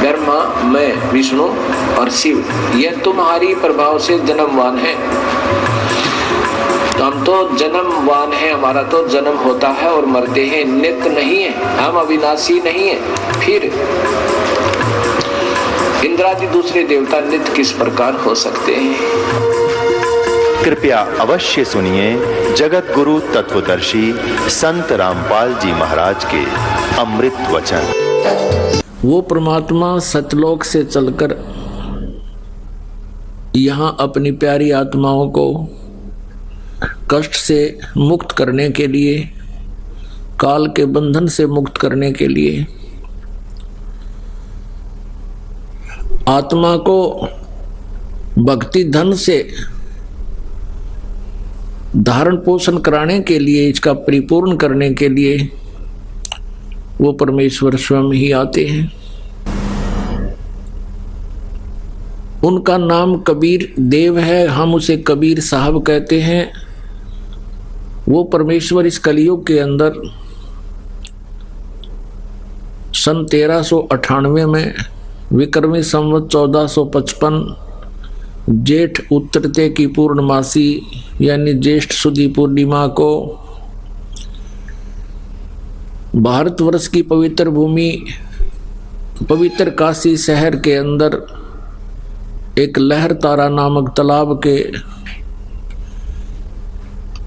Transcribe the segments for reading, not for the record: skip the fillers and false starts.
ब्रह्मा, मैं विष्णु और शिव, यह तुम्हारी प्रभाव से जन्मवान है। तो हम तो जन्मवान है, हमारा तो जन्म होता है और मरते हैं, नित्य नहीं है, हम अविनाशी नहीं है। फिर इंद्रादि दूसरे देवता नित्य किस प्रकार हो सकते हैं? कृपया अवश्य सुनिए जगत गुरु तत्वदर्शी संत रामपाल जी महाराज के अमृत वचन। वो परमात्मा सतलोक से चलकर यहाँ अपनी प्यारी आत्माओं को कष्ट से मुक्त करने के लिए, काल के बंधन से मुक्त करने के लिए, आत्मा को भक्ति धन से धारण पोषण कराने के लिए, इसका परिपूर्ण करने के लिए वो परमेश्वर स्वयं ही आते हैं। उनका नाम कबीर देव है, हम उसे कबीर साहब कहते हैं। वो परमेश्वर इस कलयुग के अंदर सन 1398 में विक्रमी संवत 1455 जेठ उत्तरते की पूर्णमासी यानी ज्येष्ठ सुदी पूर्णिमा को भारतवर्ष की पवित्र भूमि, पवित्र काशी शहर के अंदर एक लहर तारा नामक तालाब के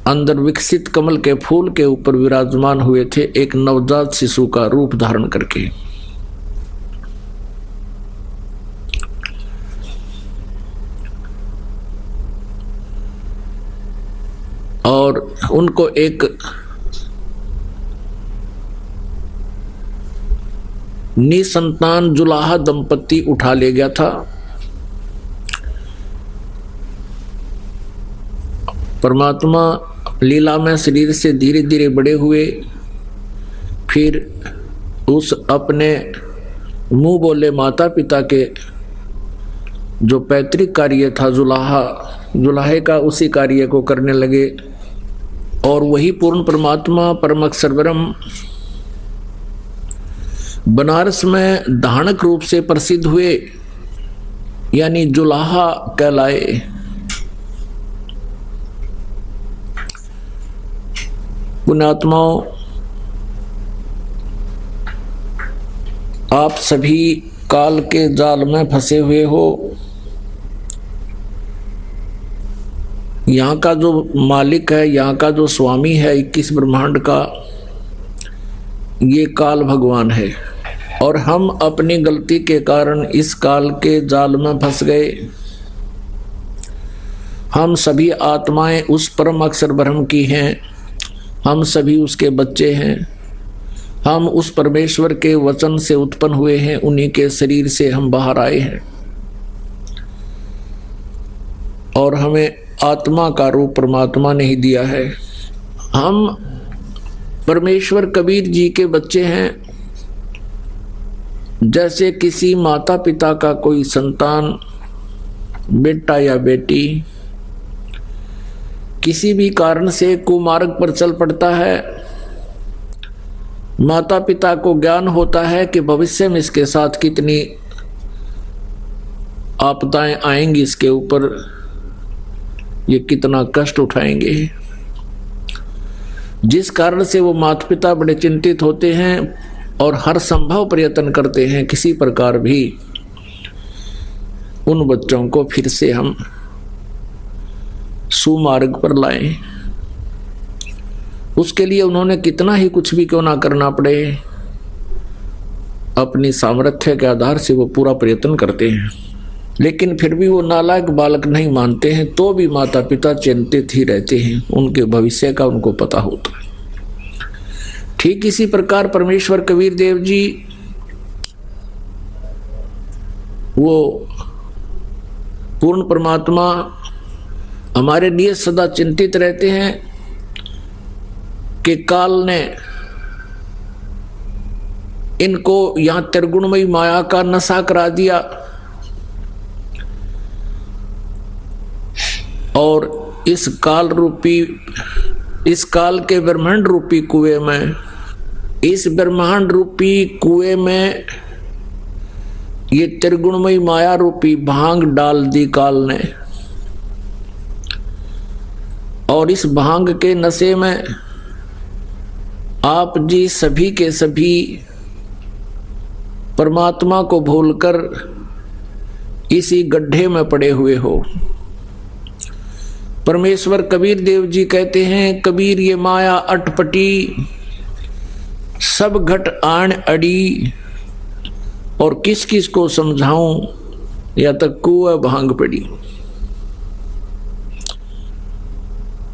अंदर विकसित कमल के फूल के ऊपर विराजमान हुए थे, एक नवजात शिशु का रूप धारण करके। और उनको एक निसंतान जुलाहा दंपति उठा ले गया था। परमात्मा लीला में शरीर से धीरे धीरे बड़े हुए, फिर उस अपने मुंह बोले माता पिता के जो पैतृक कार्य था जुलाहे का, उसी कार्य को करने लगे। और वही पूर्ण परमात्मा परम अक्षर ब्रह्म बनारस में धानक रूप से प्रसिद्ध हुए, यानी जुलाहा कहलाए। पुण्यात्माओं, आप सभी काल के जाल में फंसे हुए हो। यहाँ का जो मालिक है, यहाँ का जो स्वामी है 21 ब्रह्मांड का, ये काल भगवान है। और हम अपनी गलती के कारण इस काल के जाल में फंस गए। हम सभी आत्माएं उस परम अक्षर ब्रह्म की हैं, हम सभी उसके बच्चे हैं। हम उस परमेश्वर के वचन से उत्पन्न हुए हैं, उन्हीं के शरीर से हम बाहर आए हैं। और हमें आत्मा का रूप परमात्मा ने ही दिया है। हम परमेश्वर कबीर जी के बच्चे हैं। जैसे किसी माता पिता का कोई संतान, बेटा या बेटी, किसी भी कारण से कुमार्ग पर चल पड़ता है, माता पिता को ज्ञान होता है कि भविष्य में इसके साथ कितनी आपदाएं आएंगी, इसके ऊपर ये कितना कष्ट उठाएंगे। जिस कारण से वो माता पिता बड़े चिंतित होते हैं और हर संभव प्रयत्न करते हैं किसी प्रकार भी उन बच्चों को फिर से हम सुमार्ग पर लाएं। उसके लिए उन्होंने कितना ही कुछ भी क्यों ना करना पड़े, अपनी सामर्थ्य के आधार से वो पूरा प्रयत्न करते हैं। लेकिन फिर भी वो नालायक बालक नहीं मानते हैं, तो भी माता पिता चिंतित ही रहते हैं, उनके भविष्य का उनको पता होता है। ठीक इसी प्रकार परमेश्वर कबीर देव जी वो पूर्ण परमात्मा हमारे लिए सदा चिंतित रहते हैं कि काल ने इनको यहां त्रिगुणमयी माया का नशा करा दिया और इस काल के ब्रह्मांड रूपी कुएं में, इस ब्रह्मांड रूपी कुएं में ये त्रिगुणमयी माया रूपी भांग डाल दी काल ने, और इस भांग के नशे में आप जी सभी के सभी परमात्मा को भूलकर इसी गड्ढे में पड़े हुए हो। परमेश्वर कबीर देव जी कहते हैं, कबीर ये माया अटपटी, सब घट आण अड़ी, और किस किस को समझाऊं, या तक कुआ भांग पड़ी।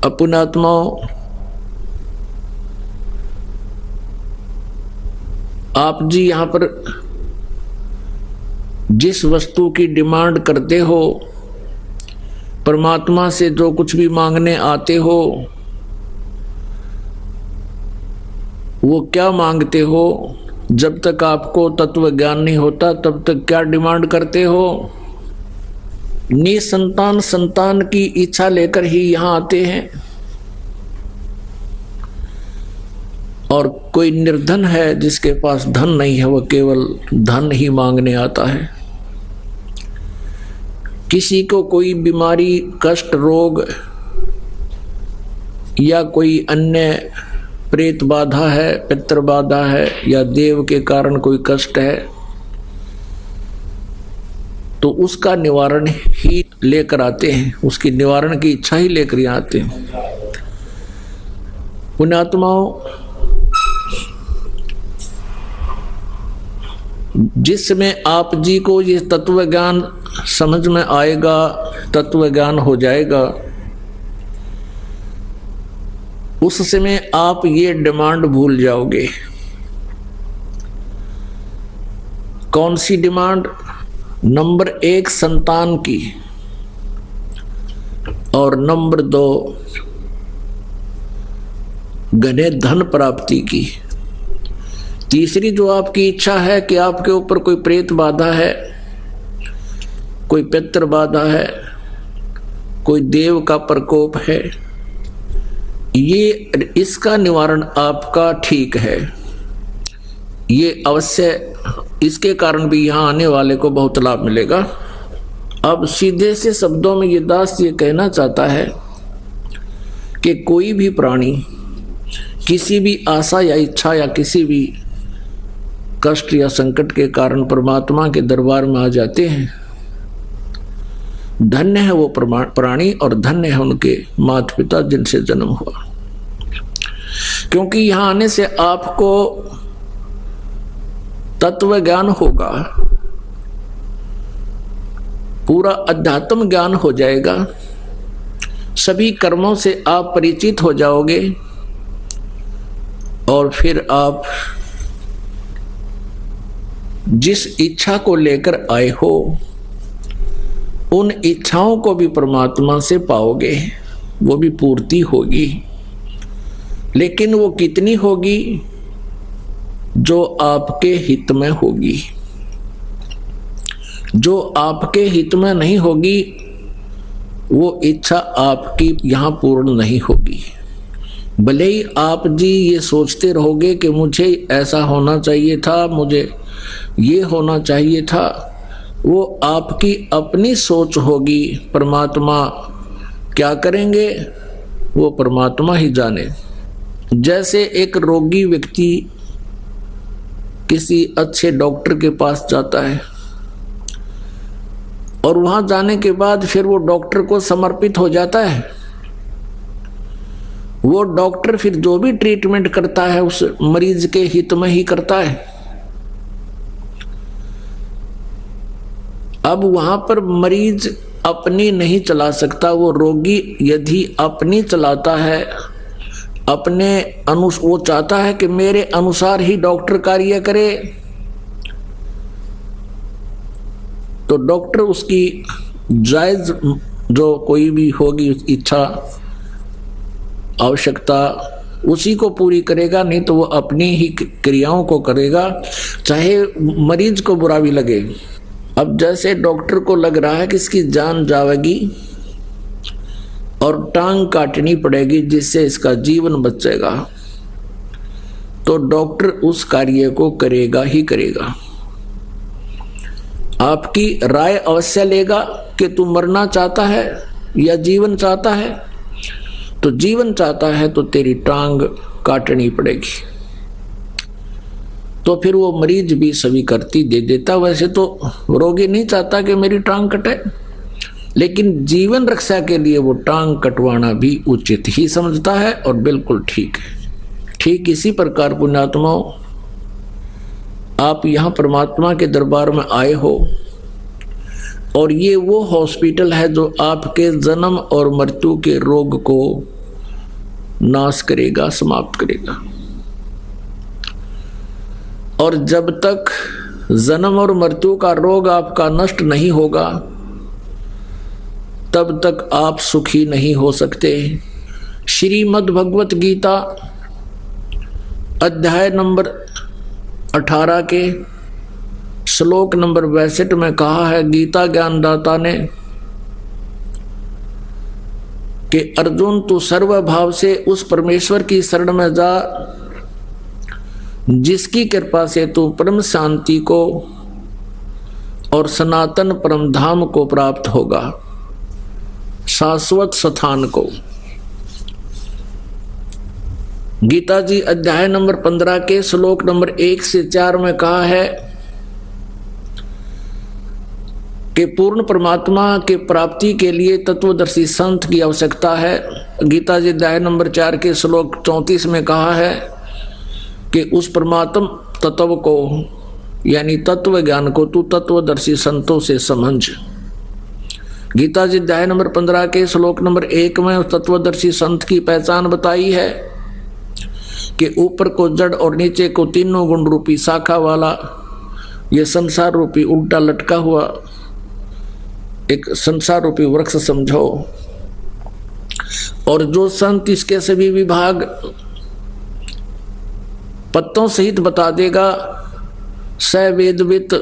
पुण्यात्माओं, आप जी यहां पर जिस वस्तु की डिमांड करते हो, परमात्मा से जो कुछ भी मांगने आते हो, वो क्या मांगते हो? जब तक आपको तत्व ज्ञान नहीं होता तब तक क्या डिमांड करते हो? निसंतान संतान की इच्छा लेकर ही यहां आते हैं। और कोई निर्धन है जिसके पास धन नहीं है, वह केवल धन ही मांगने आता है। किसी को कोई बीमारी, कष्ट, रोग या कोई अन्य प्रेत बाधा है, पितृ बाधा है, या देव के कारण कोई कष्ट है, तो उसका निवारण ही लेकर आते हैं, उसकी निवारण की इच्छा ही लेकर यहाँ आते हैं। पुण्यात्माओं, जिसमें आप जी को ये तत्व ज्ञान समझ में आएगा, तत्व ज्ञान हो जाएगा, उस समय आप ये डिमांड भूल जाओगे। कौन सी डिमांड? नंबर 1 संतान की, और नंबर 2 घने धन प्राप्ति की। तीसरी जो आपकी इच्छा है कि आपके ऊपर कोई प्रेत बाधा है, कोई पितृ बाधा है, कोई देव का प्रकोप है, ये इसका निवारण आपका ठीक है। ये अवश्य, इसके कारण भी यहाँ आने वाले को बहुत लाभ मिलेगा। अब सीधे से शब्दों में ये दास ये कहना चाहता है कि कोई भी प्राणी किसी भी आशा या इच्छा या किसी भी कष्ट या संकट के कारण परमात्मा के दरबार में आ जाते हैं। धन्य है वो प्राणी, और धन्य है उनके माता पिता जिनसे जन्म हुआ, क्योंकि यहां आने से आपको तत्व ज्ञान होगा, पूरा अध्यात्म ज्ञान हो जाएगा, सभी कर्मों से आप परिचित हो जाओगे, और फिर आप जिस इच्छा को लेकर आए हो उन इच्छाओं को भी परमात्मा से पाओगे, वो भी पूर्ति होगी। लेकिन वो कितनी होगी? जो आपके हित में होगी। जो आपके हित में नहीं होगी, वो इच्छा आपकी यहां पूर्ण नहीं होगी। भले ही आप जी ये सोचते रहोगे कि मुझे ऐसा होना चाहिए था, मुझे ये होना चाहिए था, वो आपकी अपनी सोच होगी। परमात्मा क्या करेंगे वो परमात्मा ही जाने। जैसे एक रोगी व्यक्ति किसी अच्छे डॉक्टर के पास जाता है, और वहां जाने के बाद फिर वो डॉक्टर को समर्पित हो जाता है। वो डॉक्टर फिर जो भी ट्रीटमेंट करता है उस मरीज के हित में ही करता है। अब वहां पर मरीज अपनी नहीं चला सकता, वो रोगी यदि अपनी चलाता है, अपने वो चाहता है कि मेरे अनुसार ही डॉक्टर कार्य करे, तो डॉक्टर उसकी जायज जो कोई भी होगी इच्छा, आवश्यकता, उसी को पूरी करेगा, नहीं तो वो अपनी ही क्रियाओं को करेगा, चाहे मरीज को बुरा भी लगे। अब जैसे डॉक्टर को लग रहा है कि इसकी जान जाएगी और टांग काटनी पड़ेगी जिससे इसका जीवन बचेगा, तो डॉक्टर उस कार्य को करेगा ही करेगा। आपकी राय अवश्य लेगा कि तू मरना चाहता है या जीवन चाहता है। तो जीवन चाहता है तो तेरी टांग काटनी पड़ेगी। तो फिर वो मरीज भी स्वीकृति दे देता। वैसे तो रोगी नहीं चाहता कि मेरी टांग कटे, लेकिन जीवन रक्षा के लिए वो टांग कटवाना भी उचित ही समझता है और बिल्कुल ठीक है। ठीक इसी प्रकार पुण्यात्माओं, आप यहां परमात्मा के दरबार में आए हो और ये वो हॉस्पिटल है जो आपके जन्म और मृत्यु के रोग को नाश करेगा, समाप्त करेगा। और जब तक जन्म और मृत्यु का रोग आपका नष्ट नहीं होगा तब तक आप सुखी नहीं हो सकते। श्रीमद् भगवत गीता अध्याय नंबर 18 के श्लोक नंबर 62 में कहा है गीता ज्ञानदाता ने कि अर्जुन तू सर्वभाव से उस परमेश्वर की शरण में जा जिसकी कृपा से तू परम शांति को और सनातन परम धाम को प्राप्त होगा, शाश्वत स्थान को। गीता जी अध्याय नंबर 15 के श्लोक नंबर 1 से 4 में कहा है कि पूर्ण परमात्मा के प्राप्ति के लिए तत्वदर्शी संत की आवश्यकता है। गीता जी अध्याय नंबर 4 के श्लोक 34 में कहा है कि उस परमात्म तत्व को यानी तत्व ज्ञान को तू तत्वदर्शी संतों से समझ। गीता जी अध्याय नंबर 15 के श्लोक नंबर 1 में उस तत्वदर्शी संत की पहचान बताई है कि ऊपर को जड़ और नीचे को तीनों गुण रूपी शाखा वाला ये संसार रूपी उल्टा लटका हुआ एक संसार रूपी वृक्ष समझो। और जो संत इसके सभी विभाग पत्तों सहित बता देगा, स वेदवित,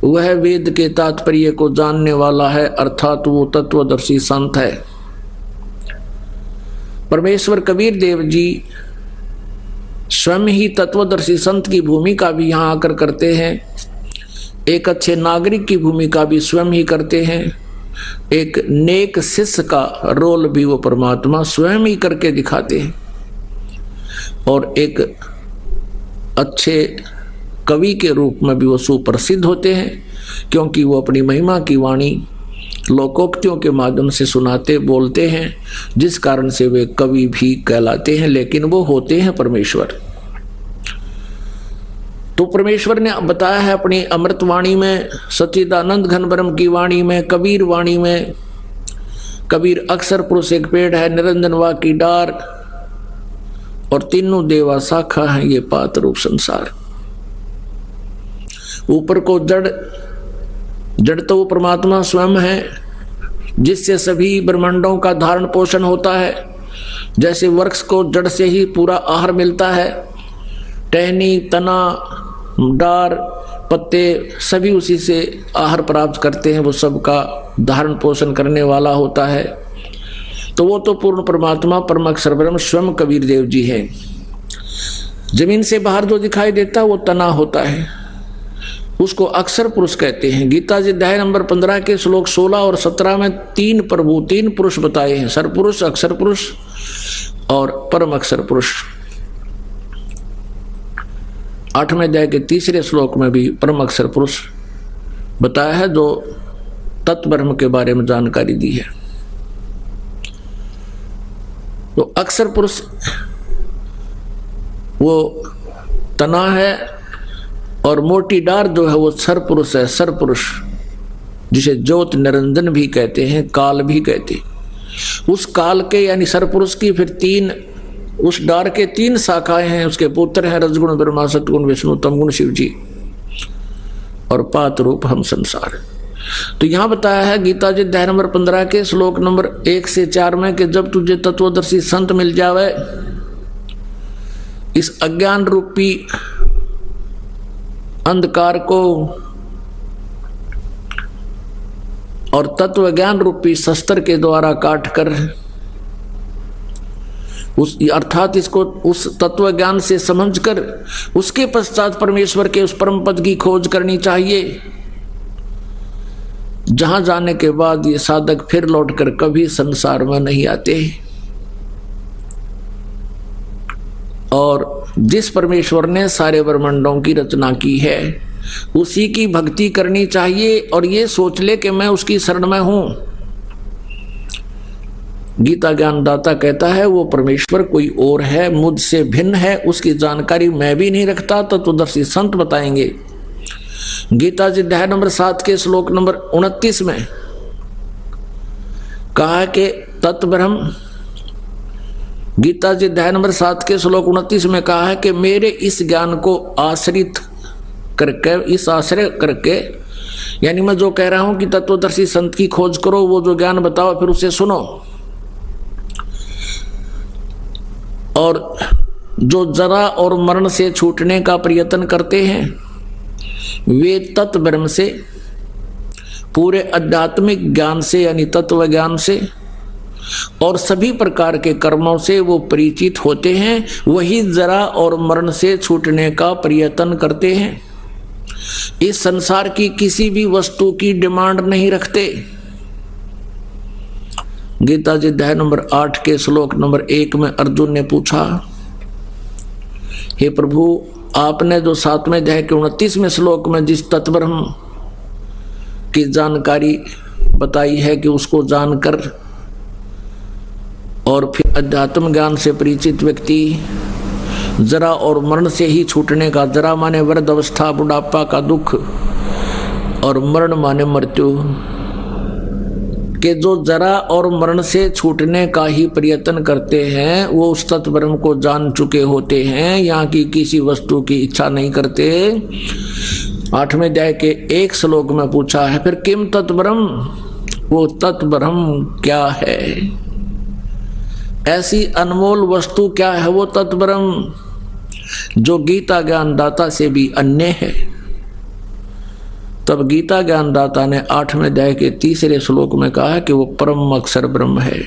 वह वेद के तात्पर्य को जानने वाला है, अर्थात वो तत्वदर्शी संत है। परमेश्वर कबीर देव जी स्वयं ही तत्वदर्शी संत की भूमिका भी यहाँ आकर करते हैं। एक अच्छे नागरिक की भूमिका भी स्वयं ही करते हैं। एक नेक शिष्य का रोल भी वो परमात्मा स्वयं ही करके दिखाते हैं। और एक अच्छे कवि के रूप में भी वो सुप्रसिद्ध होते हैं, क्योंकि वो अपनी महिमा की वाणी लोकोक्तियों के माध्यम से सुनाते बोलते हैं, जिस कारण से वे कवि भी कहलाते हैं, लेकिन वो होते हैं परमेश्वर। तो परमेश्वर ने बताया है अपनी अमृत वाणी में, सच्चिदानंद घन ब्रह्म की वाणी में, कबीर वाणी में। कबीर अक्षर पुरुष एक पेड़ है, निरंजन वा की डार और तीनों देवा शाखा है ये पात रूप संसार। ऊपर को जड़ तो वो परमात्मा स्वयं है, जिससे सभी ब्रह्मांडों का धारण पोषण होता है। जैसे वृक्ष को जड़ से ही पूरा आहार मिलता है, टहनी, तना, डार, पत्ते सभी उसी से आहार प्राप्त करते हैं, वो सबका धारण पोषण करने वाला होता है। तो वो तो पूर्ण परमात्मा परम अक्षर ब्रह्म स्वयं कबीर देव जी हैं। जमीन से बाहर जो दिखाई देता है वो तना होता है, उसको अक्षर पुरुष कहते हैं। गीता जी अध्याय नंबर 15 के श्लोक 16 और 17 में तीन पुरुष बताए हैं, सरपुरुष, अक्षर पुरुष और परम अक्षर पुरुष। 8वें अध्याय के 3 श्लोक में भी परम अक्षर पुरुष बताया है, जो तत्व ब्रह्म के बारे में जानकारी दी है। तो अक्षर पुरुष वो तना है और मोटी डार जो है वो सर पुरुष है, सर पुरुष, जिसे ज्योत निरंजन भी कहते हैं, काल भी कहते हैं। उस काल के यानी सर पुरुष की फिर उस डार के 3 शाखाएं हैं, उसके पुत्र हैं रजगुण ब्रह्मा, सतगुण विष्णु, तमगुण शिव जी और पात रूप हम संसार। तो यहां बताया है गीता जी अध्याय नंबर 15 के श्लोक नंबर 1 से 4 में कि जब तुझे तत्वदर्शी संत मिल जावे, इस अज्ञान रूपी अंधकार को और तत्व ज्ञान रूपी शस्त्र के द्वारा काट कर अर्थात इसको उस तत्व ज्ञान से समझकर उसके पश्चात परमेश्वर के उस परम पद की खोज करनी चाहिए। जहां जाने के बाद ये साधक फिर लौटकर कभी संसार में नहीं आते। और जिस परमेश्वर ने सारे ब्रह्मांडों की रचना की है उसी की भक्ति करनी चाहिए और ये सोच ले कि मैं उसकी शरण में हूं। गीता ज्ञानदाता कहता है वो परमेश्वर कोई और है, मुझसे भिन्न है, उसकी जानकारी मैं भी नहीं रखता, तत्वदर्शी संत बताएंगे। गीता जी अध्याय नंबर 7 के श्लोक नंबर 29 में कहा कि तत्ब्रह्म, गीता जी अध्याय नंबर 7 के श्लोक 29 में कहा है कि मेरे इस ज्ञान को आश्रित करके, इस आश्रय करके, यानी मैं जो कह रहा हूं कि तत्वदर्शी संत की खोज करो, वो जो ज्ञान बताओ फिर उसे सुनो, और जो जरा और मरण से छूटने का प्रयत्न करते हैं वे तत्व ब्रह्म से, पूरे आध्यात्मिक ज्ञान से यानी तत्व ज्ञान से और सभी प्रकार के कर्मों से वो परिचित होते हैं, वही जरा और मरण से छूटने का प्रयत्न करते हैं। इस संसार की किसी भी वस्तु की डिमांड नहीं रखते। गीता जी अध्याय नंबर 8 के श्लोक नंबर 1 में अर्जुन ने पूछा, हे प्रभु, आपने जो 7वें अध्याय के 29वें श्लोक में जिस तत्ब्रह्म की जानकारी बताई है कि उसको जानकर और फिर अध्यात्म ज्ञान से परिचित व्यक्ति जरा और मरण से ही छूटने का, जरा माने वृद्ध अवस्था, बुढ़ापा का दुख, और मरण माने मृत्यु, कि जो जरा और मरण से छूटने का ही प्रयत्न करते हैं वो उस तत्ब्रह्म को जान चुके होते हैं, यहाँ की किसी वस्तु की इच्छा नहीं करते। 8वें अध्याय के 1 श्लोक में पूछा है, फिर किम तत्ब्रह्म, वो तत्ब्रह्म क्या है, ऐसी अनमोल वस्तु क्या है वो तत्ब्रह्म जो गीता ज्ञानदाता से भी अन्य है। तब गीता ज्ञानदाता ने 8वें अध्याय के 3 श्लोक में कहा कि वो परम अक्षर ब्रह्म है।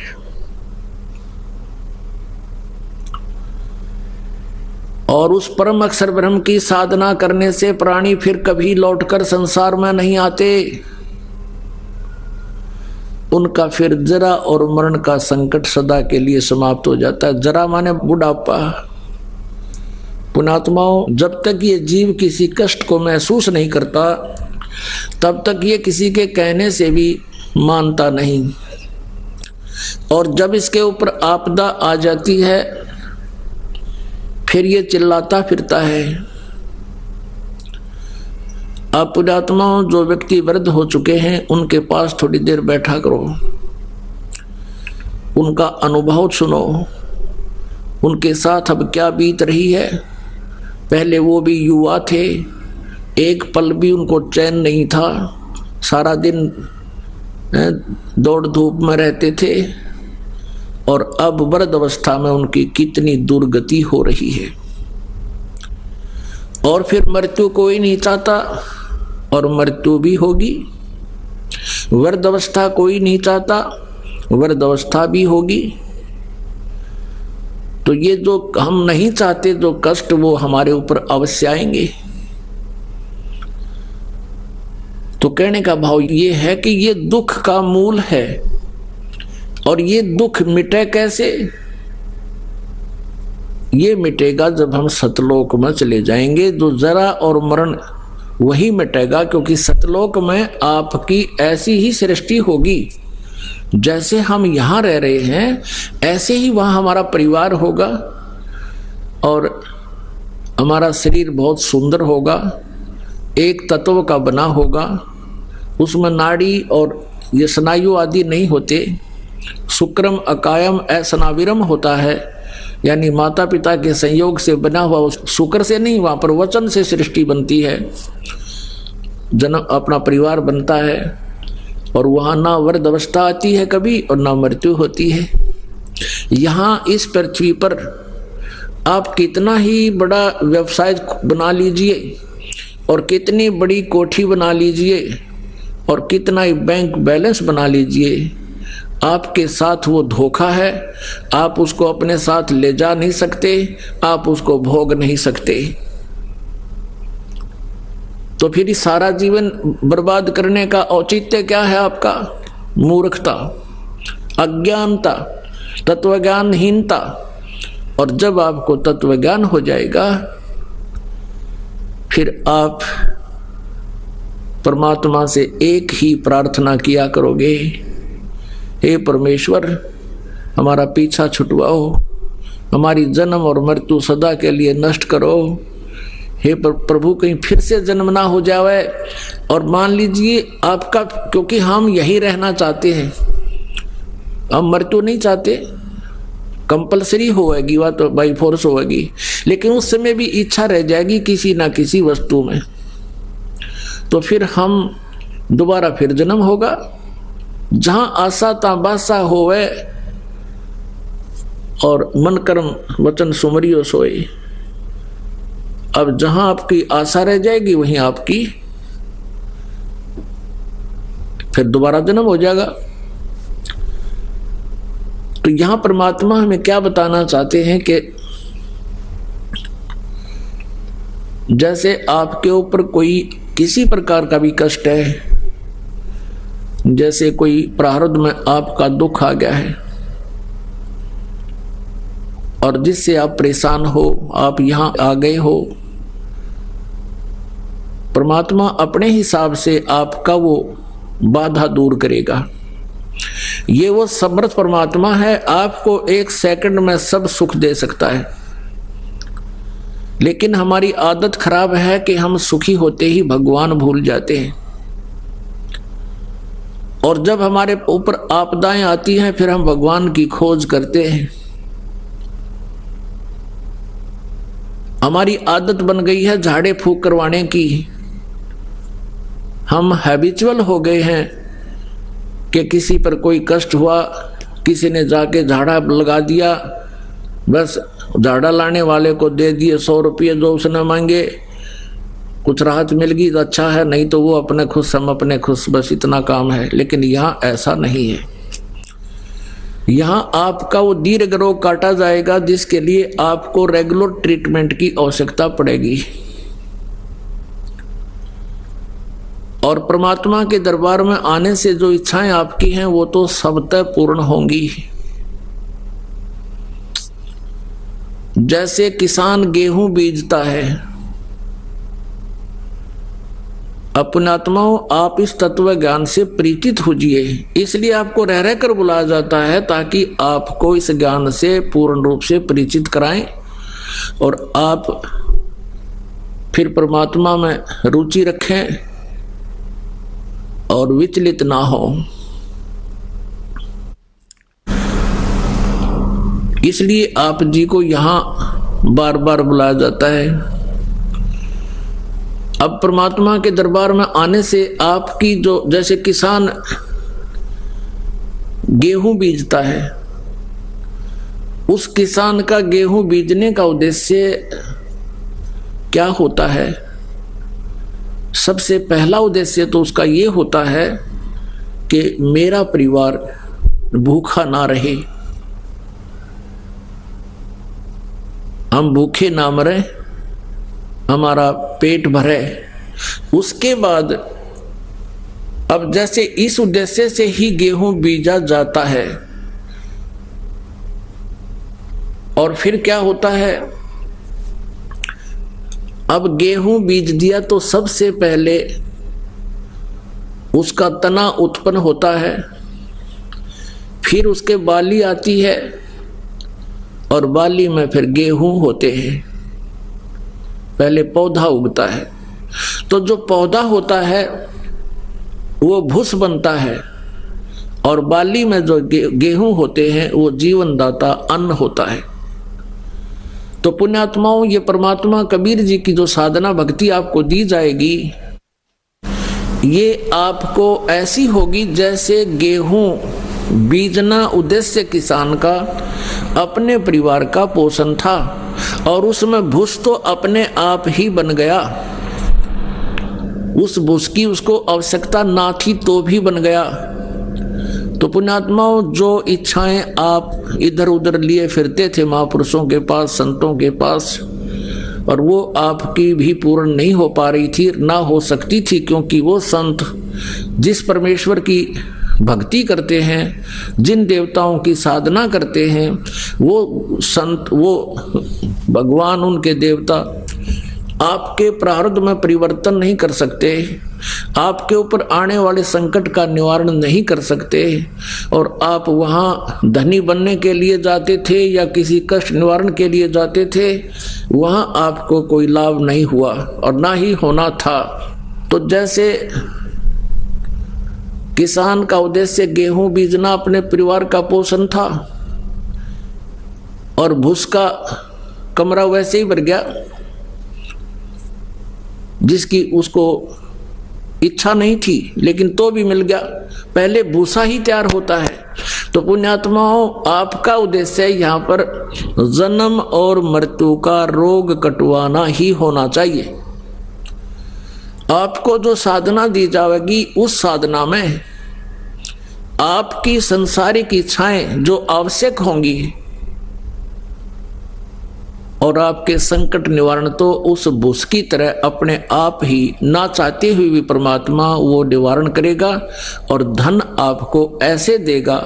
और उस परम अक्षर ब्रह्म की साधना करने से प्राणी फिर कभी लौटकर संसार में नहीं आते। उनका फिर जरा और मरण का संकट सदा के लिए समाप्त हो जाता है। जरा माने बुढ़ापा। पुणात्माओं, जब तक ये जीव किसी कष्ट को महसूस नहीं करता तब तक ये किसी के कहने से भी मानता नहीं, और जब इसके ऊपर आपदा आ जाती है फिर ये चिल्लाता फिरता है। आप पुण्यात्माओं, जो व्यक्ति वृद्ध हो चुके हैं उनके पास थोड़ी देर बैठा करो, उनका अनुभव सुनो, उनके साथ अब क्या बीत रही है। पहले वो भी युवा थे, एक पल भी उनको चैन नहीं था, सारा दिन दौड़ धूप में रहते थे, और अब वृद्ध अवस्था में उनकी कितनी दुर्गति हो रही है। और फिर मृत्यु कोई नहीं चाहता, और मृत्यु भी होगी। वृद्ध अवस्था कोई नहीं चाहता, वृद्ध अवस्था भी होगी। तो ये जो हम नहीं चाहते जो कष्ट, वो हमारे ऊपर अवश्य आएंगे। तो कहने का भाव ये है कि ये दुख का मूल है, और ये दुख मिटे कैसे? ये मिटेगा जब हम सतलोक में चले जाएंगे। जो जरा और मरण वही मिटेगा, क्योंकि सतलोक में आपकी ऐसी ही सृष्टि होगी, जैसे हम यहाँ रह रहे हैं ऐसे ही वहाँ हमारा परिवार होगा, और हमारा शरीर बहुत सुंदर होगा, एक तत्व का बना होगा। उसमें नाड़ी और ये स्नायु आदि नहीं होते, शुक्रम अकायम असनाविरम होता है, यानी माता पिता के संयोग से बना हुआ, शुक्र से नहीं, वहाँ पर वचन से सृष्टि बनती है, जन्म अपना परिवार बनता है, और वहाँ ना वृद्ध अवस्था आती है कभी और ना मृत्यु होती है। यहाँ इस पृथ्वी पर आप कितना ही बड़ा व्यवसाय बना लीजिए और कितनी बड़ी कोठी बना लीजिए और कितना ही बैंक बैलेंस बना लीजिए, आपके साथ वो धोखा है। आप उसको अपने साथ ले जा नहीं सकते, आप उसको भोग नहीं सकते। तो फिर सारा जीवन बर्बाद करने का औचित्य क्या है आपका? मूर्खता, अज्ञानता, तत्वज्ञानहीनता। और जब आपको तत्वज्ञान हो जाएगा फिर आप परमात्मा से एक ही प्रार्थना किया करोगे, हे परमेश्वर हमारा पीछा छुटवाओ, हमारी जन्म और मृत्यु सदा के लिए नष्ट करो। हे प्रभु कहीं फिर से जन्म ना हो जावे। और मान लीजिए आपका, क्योंकि हम यही रहना चाहते हैं, हम मृत्यु नहीं चाहते, कंपलसरी होगी वह तो बाई फोर्स होगी, लेकिन उस समय भी इच्छा रह जाएगी किसी ना किसी वस्तु में, तो फिर हम दोबारा फिर जन्म होगा। जहां आशा ताबासा होवे और मन कर्म वचन सुमरियो सोए। अब जहां आपकी आशा रह जाएगी वहीं आपकी फिर दोबारा जन्म हो जाएगा। तो यहां परमात्मा हमें क्या बताना चाहते हैं कि जैसे आपके ऊपर कोई किसी प्रकार का भी कष्ट है, जैसे कोई प्रारब्ध में आपका दुख आ गया है और जिससे आप परेशान हो, आप यहां आ गए हो, परमात्मा अपने हिसाब से आपका वो बाधा दूर करेगा। ये वो समर्थ परमात्मा है, आपको एक सेकंड में सब सुख दे सकता है। लेकिन हमारी आदत खराब है कि हम सुखी होते ही भगवान भूल जाते हैं, और जब हमारे ऊपर आपदाएं आती हैं फिर हम भगवान की खोज करते हैं। हमारी आदत बन गई है झाड़े फूंक करवाने की। हम हैबिचुअल हो गए हैं कि किसी पर कोई कष्ट हुआ, किसी ने जाके झाड़ा लगा दिया, बस झाड़ा लाने वाले को दे दिए 100 रुपये जो उसने मांगे, कुछ राहत मिल गई तो अच्छा है, नहीं तो वो अपने खुश हम अपने खुश, बस इतना काम है। लेकिन यहाँ ऐसा नहीं है। यहाँ आपका वो दीर्घ रोग काटा जाएगा जिसके लिए आपको रेगुलर ट्रीटमेंट की आवश्यकता पड़ेगी। और परमात्मा के दरबार में आने से जो इच्छाएं आपकी हैं वो तो सबतः पूर्ण होंगी। जैसे किसान गेहूं बीजता है, अपने आत्माओं आप इस तत्व ज्ञान से परिचित होजिए। इसलिए आपको रह रह कर बुलाया जाता है ताकि आपको इस ज्ञान से पूर्ण रूप से परिचित कराएं और आप फिर परमात्मा में रुचि रखें और विचलित ना हो। इसलिए आप जी को यहां बार बार बुलाया जाता है। अब परमात्मा के दरबार में आने से आपकी जो, जैसे किसान गेहूं बीजता है, उस किसान का गेहूं बीजने का उद्देश्य क्या होता है? सबसे पहला उद्देश्य तो उसका ये होता है कि मेरा परिवार भूखा ना रहे, हम भूखे ना मरे, हमारा पेट भरे। उसके बाद अब जैसे इस उद्देश्य से ही गेहूं बीजा जाता है, और फिर क्या होता है, अब गेहूं बीज दिया तो सबसे पहले उसका तना उत्पन्न होता है, फिर उसके बाली आती है और बाली में फिर गेहूं होते हैं। पहले पौधा उगता है, तो जो पौधा होता है वो भूस बनता है, और बाली में जो गेहूं होते हैं वो जीवन दाता अन्न होता है। तो पुण्यात्माओं, ये परमात्मा कबीर जी की जो साधना भक्ति आपको दी जाएगी, ये आपको ऐसी होगी जैसे गेहूं बीजना उद्देश्य किसान का अपने परिवार का पोषण था, और उसमें भूस तो अपने आप ही बन गया। उस भूस की उसको आवश्यकता ना थी तो भी बन गया। तो पुण्यात्माओं, जो इच्छाएं आप इधर उधर लिए फिरते थे महापुरुषों के पास, संतों के पास, और वो आपकी भी पूर्ण नहीं हो पा रही थी, ना हो सकती थी, क्योंकि वो संत जिस परमेश्वर की भक्ति करते हैं, जिन देवताओं की साधना करते हैं, वो संत, वो भगवान, उनके देवता आपके प्रारब्ध में परिवर्तन नहीं कर सकते, आपके ऊपर आने वाले संकट का निवारण नहीं कर सकते। और आप वहाँ धनी बनने के लिए जाते थे या किसी कष्ट निवारण के लिए जाते थे, वहाँ आपको कोई लाभ नहीं हुआ और ना ही होना था। तो जैसे किसान का उद्देश्य गेहूं बीजना अपने परिवार का पोषण था और भूस का कमरा वैसे ही भर गया, जिसकी उसको इच्छा नहीं थी लेकिन तो भी मिल गया। पहले भूसा ही तैयार होता है। तो पुण्यात्माओं, आपका उद्देश्य यहाँ पर जन्म और मृत्यु का रोग कटवाना ही होना चाहिए। आपको जो साधना दी जाएगी, उस साधना में आपकी संसारिक इच्छाएं जो आवश्यक होंगी और आपके संकट निवारण तो उस भूस की तरह अपने आप ही, ना चाहते हुए भी परमात्मा वो निवारण करेगा और धन आपको ऐसे देगा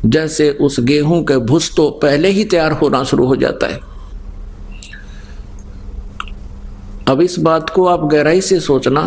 जैसे उस गेहूं के भूस तो पहले ही तैयार होना शुरू हो जाता है। अब इस बात को आप गहराई से सोचना।